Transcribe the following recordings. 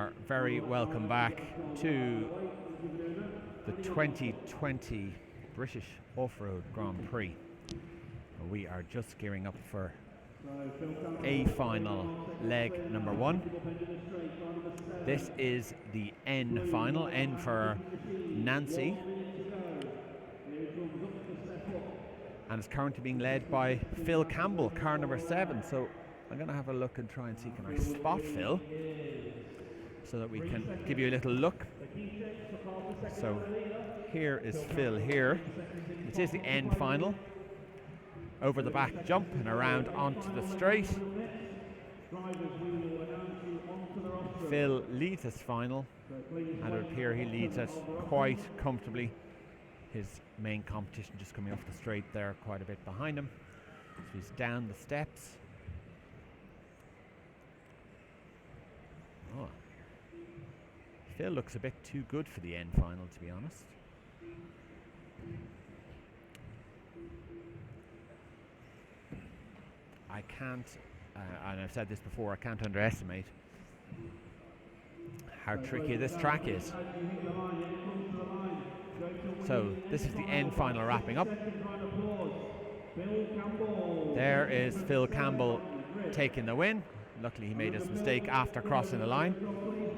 are very welcome back to the 2020 British Off-Road Grand Prix. We are just gearing up for A final leg number 1. This is the N final, N for Nancy, and it's currently being led by Phil Campbell, car number 7. So I'm going to have a look and try and see, can I spot Phil so that we can give you a little look. So here is Phil here. It is the N final. Over the back jump and around onto the straight. Phil leads this final, and it would appear he leads it quite comfortably. His main competition just coming off the straight there, quite a bit behind him. So he's down the steps. Oh. Phil looks a bit too good for the N final, to be honest. I can't, and I've said this before, I can't underestimate how tricky this track is. So this is the N final wrapping up. There is Phil Campbell taking the win. Luckily he made his mistake after crossing the line.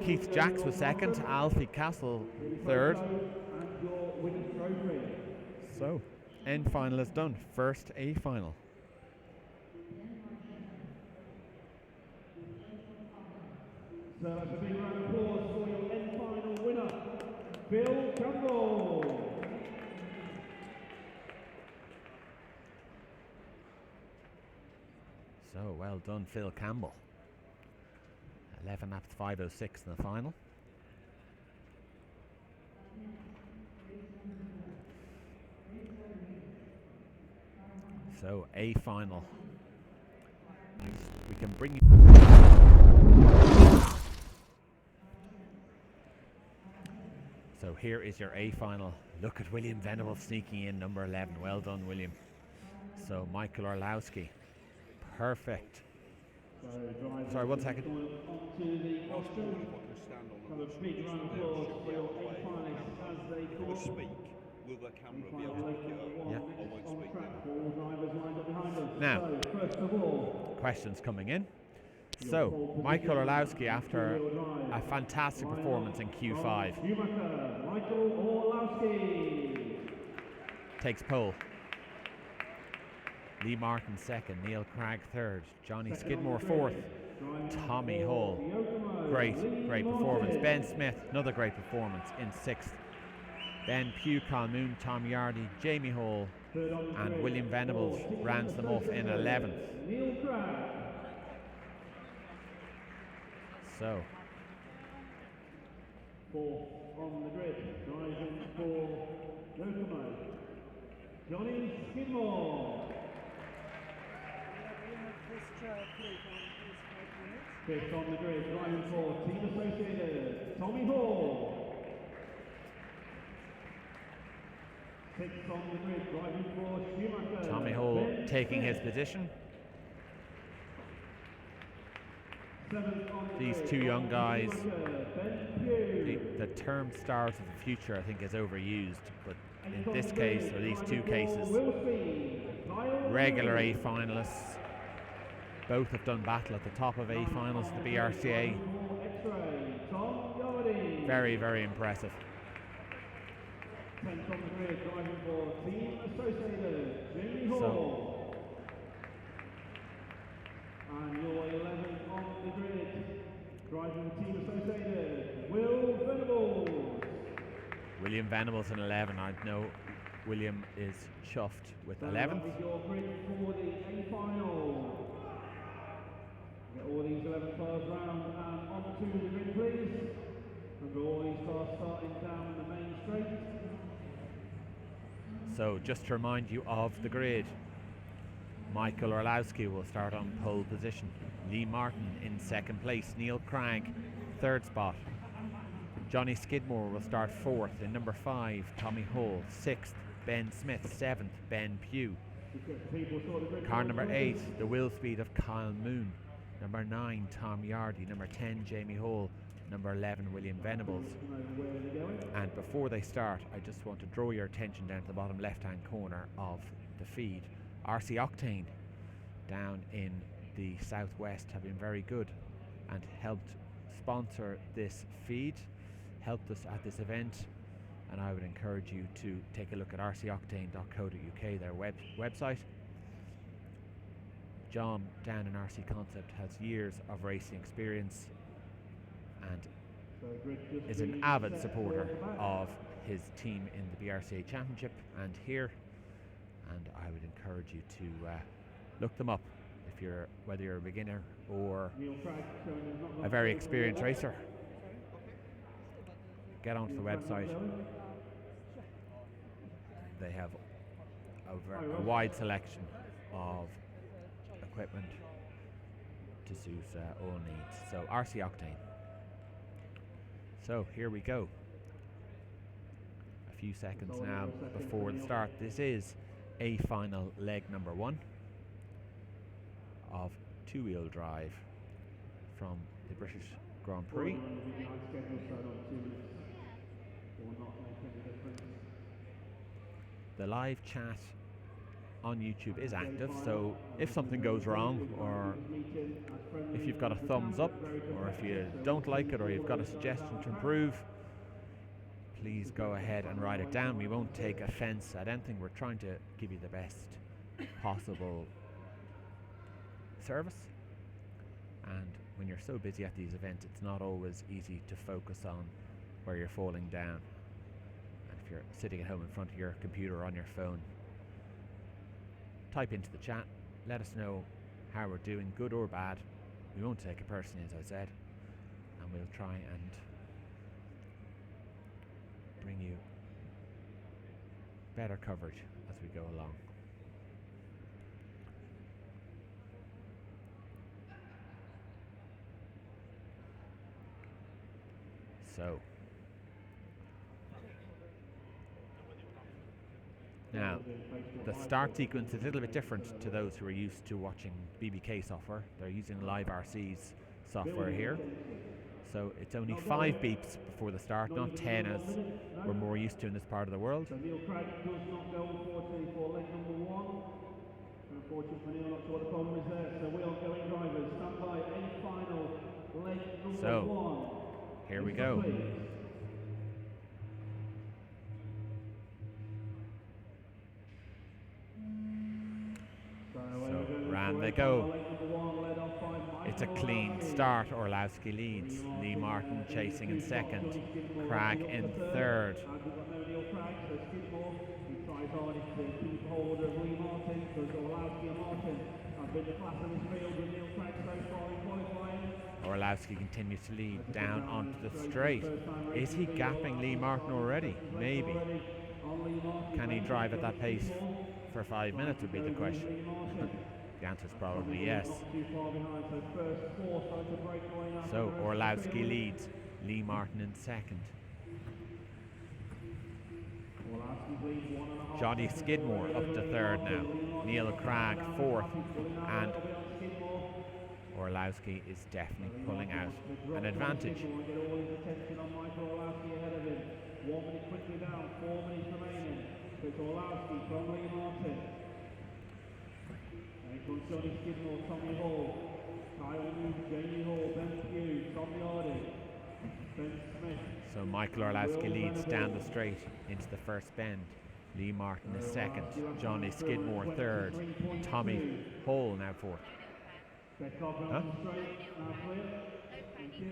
Keith Jacks was second, Alfie Castle third. So N final is done, first A final. So that's a big round of applause for your N final winner, Phil Campbell. So well done, Phil Campbell. 11 laps 5:06 in the final. So A final. We can bring you. So here is your A final. Look at William Venable sneaking in, number 11. Well done, William. So Michael Orlowski. Perfect. Sorry, 1 second. Now, questions coming in. So, Michael Orlowski, after a fantastic performance in Q5, takes pole. Lee Martin second, Neil Cragg third, Johnny Skidmore fourth, Tommy Hall. Great performance. Ben Smith, another great performance in sixth. Ben Pugh, Calmoon, Tom Yardy, Jamie Hall, and William Venables rounds them off in 11th. So, fourth on the grid, driving for Yokomo, Johnny Skidmore. Fifth on the grid, driving for Team Associated, Tommy Hall. Sixth on the grid, driving for Schumacher, Tommy Hall taking his position. These two young guys, the term stars of the future I think is overused, but in this case, or these two cases, regular A finalists, both have done battle at the top of A finals at the BRCA. Very, very impressive. So, and your 11th on the grid, driving Team Associated, Will Venables. William Venables in 11. I know William is chuffed with 11th. Your grid for the A final. Get all these 11 cars round and onto the grid, please. Remember all these cars starting down the main straight. So just to remind you of the grid. Michael Orlowski will start on pole position. Lee Martin in second place. Neil Cragg, third spot. Johnny Skidmore will start fourth. In number 5, Tommy Hall. 6th, Ben Smith. 7th, Ben Pugh. Car number 8, the wheel speed of Kyle Moon. Number 9, Tom Yardy. Number 10, Jamie Hall. number 11 William Venables. And before they start, I just want to draw your attention down to the bottom left hand corner of the feed. RC Octane down in the southwest have been very good and helped sponsor this feed, helped us at this event, and I would encourage you to take a look at rcoctane.co.uk, their website. John down in RC Concept has years of racing experience and is an avid supporter of his team in the BRCA Championship and here, and I would encourage you to look them up if whether you're a beginner or a very experienced racer. Get onto the website. They have a wide selection of equipment to suit all needs. So RC Octane. So here we go. A few seconds now before the start. This is a final leg number 1 of two-wheel drive from the British Grand Prix. The live chat on YouTube is active, so if something goes wrong, or if you've got a thumbs up, or if you don't like it, or you've got a suggestion to improve, please go ahead and write it down. We won't take offense at anything. We're trying to give you the best possible service, and when you're so busy at these events, it's not always easy to focus on where you're falling down. And if you're sitting at home in front of your computer or on your phone, type into the chat, let us know how we're doing, good or bad. We won't take it personally, as I said, and we'll try and bring you better coverage as we go along. So now the start sequence is a little bit different to those who are used to watching BBK software. They're using Live RC's software here, so it's only 5 beeps before the start, not 10 as we're more used to in this part of the world. So Neil Craig does not go, unfortunately, for leg number 1. Unfortunately for Neil, not sure what the problem is there. So we are going drivers, stand by a final leg number 1. Here we go. So round they go. It's a clean start. Orlowski leads. Lee Martin chasing in second. Cragg in third. Orlowski continues to lead down onto the straight. Is he gapping Lee Martin already? Maybe. Can he drive at that pace for 5 minutes would be the question. The answer is probably yes. So Orlowski leads, Lee Martin in second. Johnny Skidmore up to third now. Neil Cragg fourth, and Orlowski is definitely pulling out an advantage. 1 minute quickly down, 4 minutes remaining. It's Orlowski from Lee Martin. And comes Johnny Skidmore, Tommy Hall, Kyle Newton, Jamie Hall, Ben Pugh, Tommy Hardy, Ben Smith. So Michael Orlowski leads down the straight into the first bend. Lee Martin is second, Johnny Skidmore third, Tommy Hall now fourth. Huh?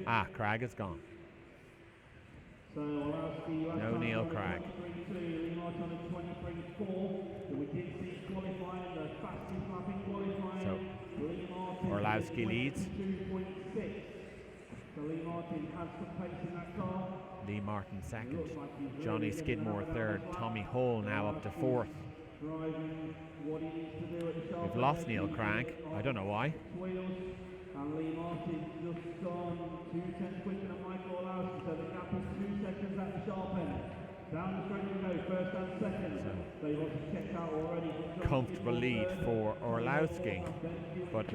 Ah, Cragg is gone. No Neil Cragg. So Orlowski leads. Lee Martin second. Johnny Skidmore third. Tommy Hall now up to fourth. We've lost Neil Cragg. I don't know why. And Lee Martin just gone 2 10 quicker than Michael Orlowski, so the gap is 2 seconds at the sharp end. Down the straight we go, first and second. So he wants to check out already. Comfortable lead for Orlowski, but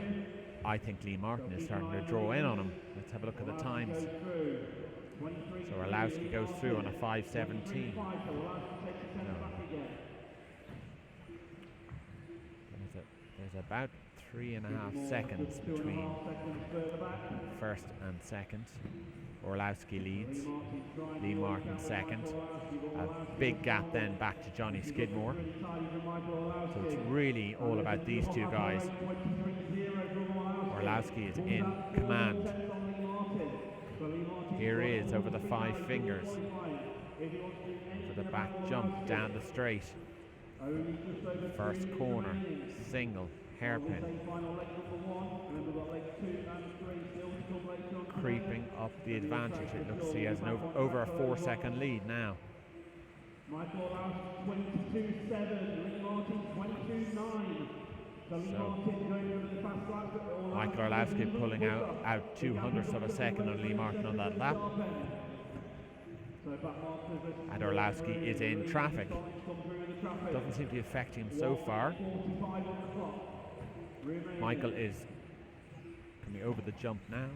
I think Lee Martin is starting to draw in on him. let's have a look at the times. So Orlowski goes through on a 5:17. There's about 3.5 seconds between first and second. Orlowski leads, Lee Martin second. A big gap then back to Johnny Skidmore. So it's really all about these two guys. Orlowski is in command. Here he is over the 5 fingers. For the back jump down the straight. First corner, single, hairpin. Creeping up the advantage. It looks he has over a 4-second lead now. So Michael Orlowski pulling out 2/100ths of a second on Lee Martin on that lap. And Orlowski is in traffic. Doesn't seem to be affecting him so far. Michael is coming over the jump now.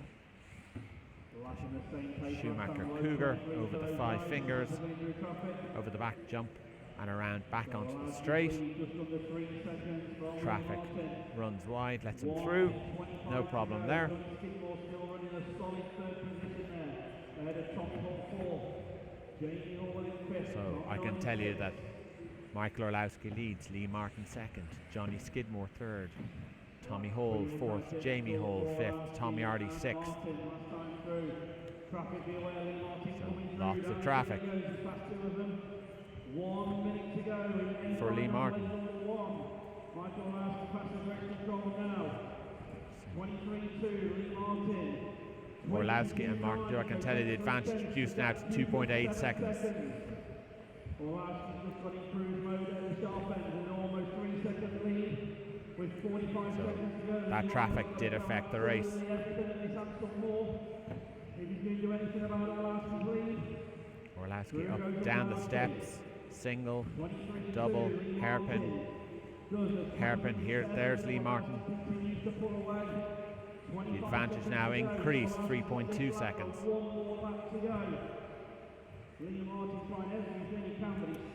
Schumacher Cougar over the 5 fingers, over the back jump and around back onto the straight. Traffic runs wide, lets him through. No problem there. So I can tell you that Michael Orlowski leads, Lee Martin second, Johnny Skidmore third, Tommy Hall fourth, Jamie Hall fifth, Tommy Hardy sixth. So lots of traffic for Lee Martin. Orlowski and Martin, I can tell you the advantage reduced now to 2.8 seconds. So that traffic did affect the race. Orlowski up down the steps, single, double, hairpin, hairpin here. There's Lee Martin. The advantage now increased 3.2 seconds.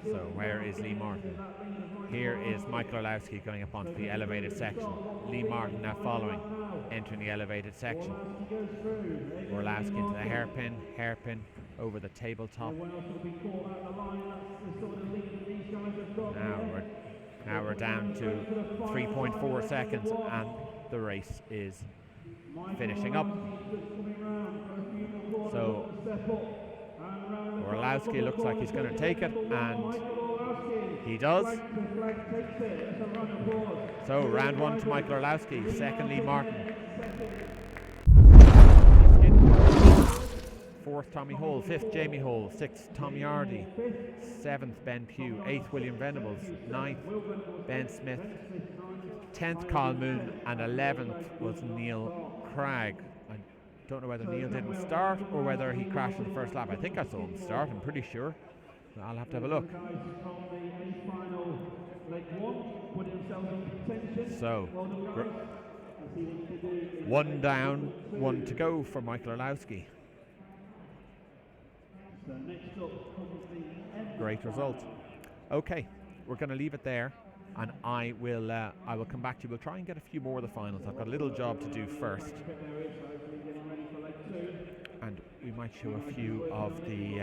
So where is Lee Martin? Here is Michael Orlowski going up onto the elevated section. Lee Martin now following, entering the elevated section. Orlowski into the hairpin, hairpin over the tabletop. Now we're down to 3.4 seconds and the race is finishing up. So Orlowski looks like he's going to take it, and he does. So round one to Michael Orlowski, second Lee Martin. Fourth Tommy Hall, fifth Jamie Hall, sixth Tommy Hardy, seventh Ben Pugh, eighth William Venables, ninth Ben Smith, 10th Carl Moon, and 11th was Neil Cragg. I don't know whether Neil didn't start or whether he crashed in the first lap. I think I saw him start, I'm pretty sure. I'll have to have a look. So, one down, one to go for Michael Orlowski. Great result. Okay, we're going to leave it there, and I will come back to you. We'll try and get a few more of the finals. I've got a little job to do first, and we might show a few of the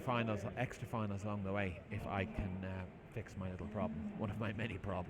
finals, extra finals along the way, if I can fix my little problem, one of my many problems.